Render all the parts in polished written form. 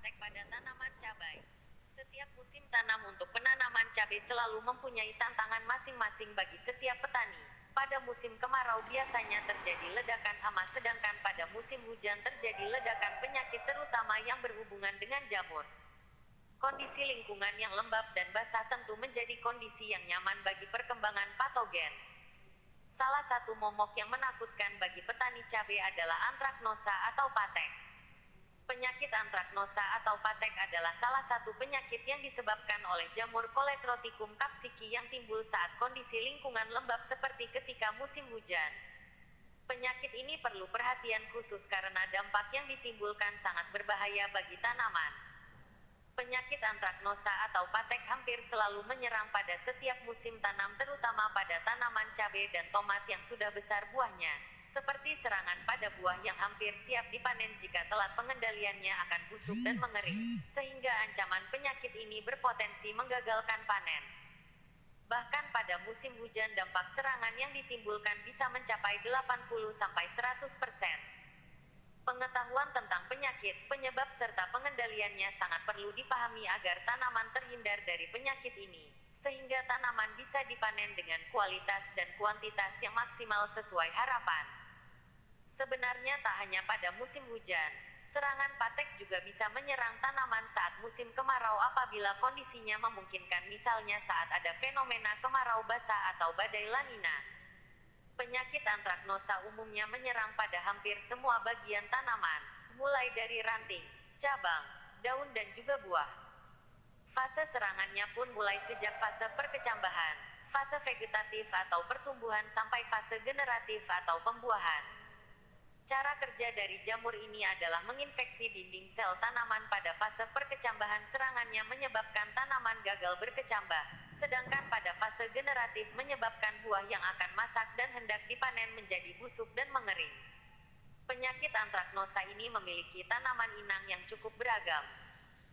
patek pada tanaman cabai. Setiap musim tanam untuk penanaman cabai selalu mempunyai tantangan masing-masing bagi setiap petani. Pada musim kemarau biasanya terjadi ledakan hama, sedangkan pada musim hujan terjadi ledakan penyakit terutama yang berhubungan dengan jamur. Kondisi lingkungan yang lembab dan basah tentu menjadi kondisi yang nyaman bagi perkembangan patogen. Salah satu momok yang menakutkan bagi petani cabai adalah antraknosa atau patek. Penyakit antraknosa atau patek adalah salah satu penyakit yang disebabkan oleh jamur Coletroticum capsicum yang timbul saat kondisi lingkungan lembab seperti ketika musim hujan. Penyakit ini perlu perhatian khusus karena dampak yang ditimbulkan sangat berbahaya bagi tanaman. Penyakit antraknosa atau patek hampir selalu menyerang pada setiap musim tanam, terutama pada tanaman cabai dan tomat yang sudah besar buahnya, seperti serangan pada buah yang hampir siap dipanen. Jika telat, pengendaliannya akan busuk dan mengering, sehingga ancaman penyakit ini berpotensi menggagalkan panen. Bahkan pada musim hujan dampak serangan yang ditimbulkan bisa mencapai 80-100%. Pengetahuan tentang penyakit, penyebab serta pengendaliannya sangat perlu dipahami agar tanaman terhindar dari penyakit ini, sehingga tanaman bisa dipanen dengan kualitas dan kuantitas yang maksimal sesuai harapan. Sebenarnya tak hanya pada musim hujan, serangan patek juga bisa menyerang tanaman saat musim kemarau apabila kondisinya memungkinkan, misalnya saat ada fenomena kemarau basah atau badai La Nina. Penyakit antraknosa umumnya menyerang pada hampir semua bagian tanaman, mulai dari ranting, cabang, daun dan juga buah. Fase serangannya pun mulai sejak fase perkecambahan, fase vegetatif atau pertumbuhan sampai fase generatif atau pembuahan. Cara kerja dari jamur ini adalah menginfeksi dinding sel tanaman pada fase perkecambahan. Serangannya menyebabkan tanaman gagal berkecambah, sedangkan pada fase generatif menyebabkan buah yang akan masak dan hendak dipanen menjadi busuk dan mengering. Penyakit antraknosa ini memiliki tanaman inang yang cukup beragam.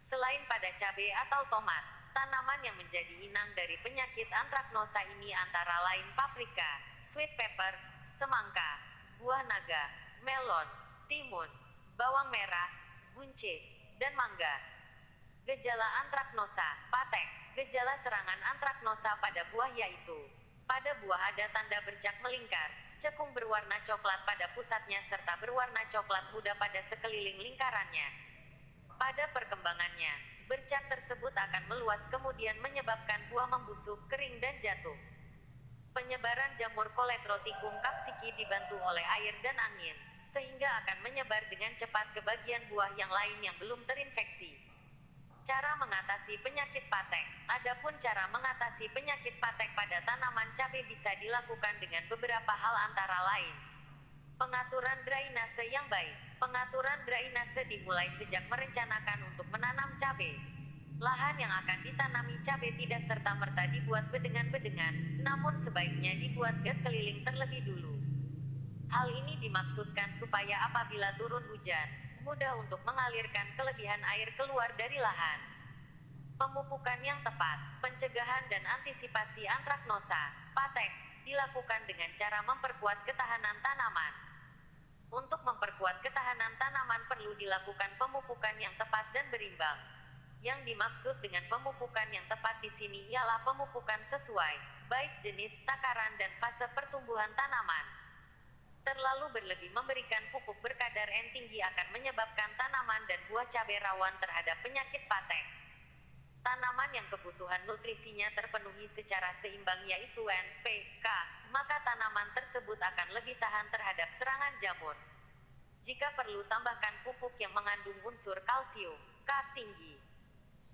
Selain pada cabai atau tomat, tanaman yang menjadi inang dari penyakit antraknosa ini antara lain paprika, sweet pepper, semangka, buah naga, melon, timun, bawang merah, buncis, dan mangga. Gejala antraknosa, patek. Gejala serangan antraknosa pada buah yaitu: pada buah ada tanda bercak melingkar, cekung berwarna coklat pada pusatnya serta berwarna coklat muda pada sekeliling lingkarannya. Pada perkembangannya, bercak tersebut akan meluas kemudian menyebabkan buah membusuk, kering dan jatuh. Penyebaran jamur Coletroticum capsicum dibantu oleh air dan angin, sehingga akan menyebar dengan cepat ke bagian buah yang lain yang belum terinfeksi. Cara mengatasi penyakit patek. Adapun cara mengatasi penyakit patek pada tanaman cabai bisa dilakukan dengan beberapa hal, antara lain: pengaturan drainase yang baik. Pengaturan drainase dimulai sejak merencanakan untuk menanam cabai. Lahan yang akan ditanami cabai tidak serta-merta dibuat bedengan-bedengan, namun sebaiknya dibuat gat keliling terlebih dulu. Hal ini dimaksudkan supaya apabila turun hujan, mudah untuk mengalirkan kelebihan air keluar dari lahan. Pemupukan yang tepat, pencegahan dan antisipasi antraknosa, patek, dilakukan dengan cara memperkuat ketahanan tanaman. Untuk memperkuat ketahanan tanaman perlu dilakukan pemupukan yang tepat dan berimbang. Yang dimaksud dengan pemupukan yang tepat di sini ialah pemupukan sesuai, baik jenis, takaran dan fase pertumbuhan tanaman. Terlalu berlebih memberikan pupuk berkadar N tinggi akan menyebabkan tanaman dan buah cabai rawan terhadap penyakit patek. Tanaman yang kebutuhan nutrisinya terpenuhi secara seimbang yaitu N, P, K, maka tanaman tersebut akan lebih tahan terhadap serangan jamur. Jika perlu, tambahkan pupuk yang mengandung unsur kalsium, K tinggi.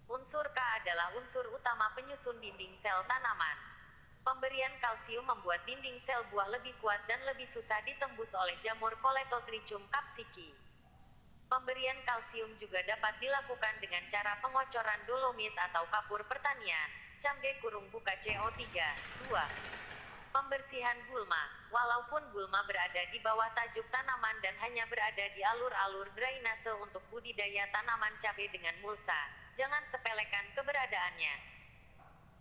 Unsur K adalah unsur utama penyusun dinding sel tanaman. Pemberian kalsium membuat dinding sel buah lebih kuat dan lebih susah ditembus oleh jamur Coletrotrichum capsicum. Pemberian kalsium juga dapat dilakukan dengan cara pengocoran dolomit atau kapur pertanian, camge kurung buka CO3, 2. Pembersihan gulma. Walaupun gulma berada di bawah tajuk tanaman dan hanya berada di alur-alur drainase untuk budidaya tanaman cabai dengan mulsa, jangan sepelekan keberadaannya.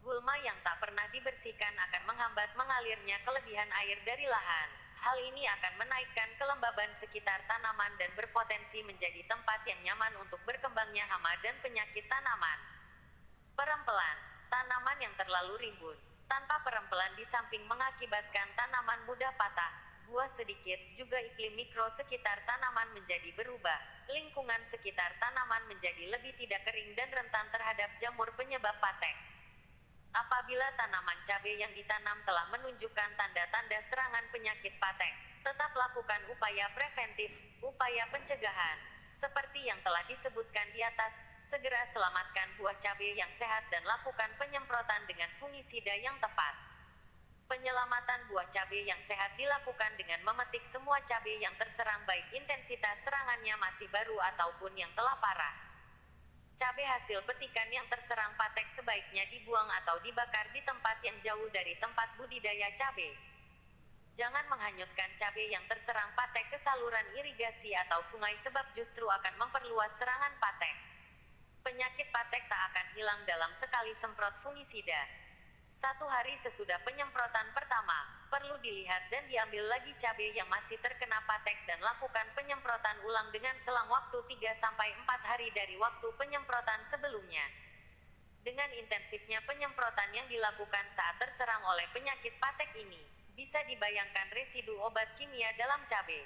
Gulma yang tak pernah dibersihkan akan menghambat mengalirnya kelebihan air dari lahan. Hal ini akan menaikkan kelembaban sekitar tanaman dan berpotensi menjadi tempat yang nyaman untuk berkembangnya hama terlalu rimbun. Tanpa perempelan di samping mengakibatkan tanaman mudah patah, buah sedikit, juga iklim mikro sekitar tanaman menjadi berubah. Lingkungan sekitar tanaman menjadi lebih tidak kering dan rentan terhadap jamur penyebab patek. Apabila tanaman cabai yang ditanam telah menunjukkan tanda-tanda serangan penyakit patek, tetap lakukan upaya preventif, upaya pencegahan. Seperti yang telah disebutkan di atas, segera selamatkan buah cabai yang sehat dan lakukan penyemprotan dengan fungisida yang tepat. Penyelamatan buah cabai yang sehat dilakukan dengan memetik semua cabai yang terserang baik intensitas serangannya masih baru ataupun yang telah parah. Cabai hasil petikan yang terserang patek sebaiknya dibuang atau dibakar di tempat yang jauh dari tempat budidaya cabai. Jangan menghanyutkan cabai yang terserang patek ke saluran irigasi atau sungai sebab justru akan memperluas serangan patek. Penyakit patek tak akan hilang dalam sekali semprot fungisida. 1 hari sesudah penyemprotan pertama, perlu dilihat dan diambil lagi cabai yang masih terkena patek dan lakukan penyemprotan ulang dengan selang waktu 3-4 hari dari waktu penyemprotan sebelumnya. Dengan intensifnya penyemprotan yang dilakukan saat terserang oleh penyakit patek ini, bisa dibayangkan residu obat kimia dalam cabai.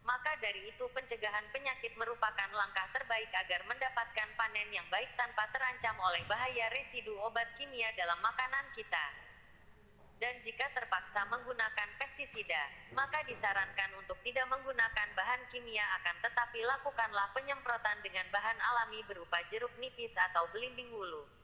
Maka dari itu pencegahan penyakit merupakan langkah terbaik agar mendapatkan panen yang baik tanpa terancam oleh bahaya residu obat kimia dalam makanan kita. Dan jika terpaksa menggunakan pestisida, maka disarankan untuk tidak menggunakan bahan kimia akan tetapi lakukanlah penyemprotan dengan bahan alami berupa jeruk nipis atau belimbing wulu.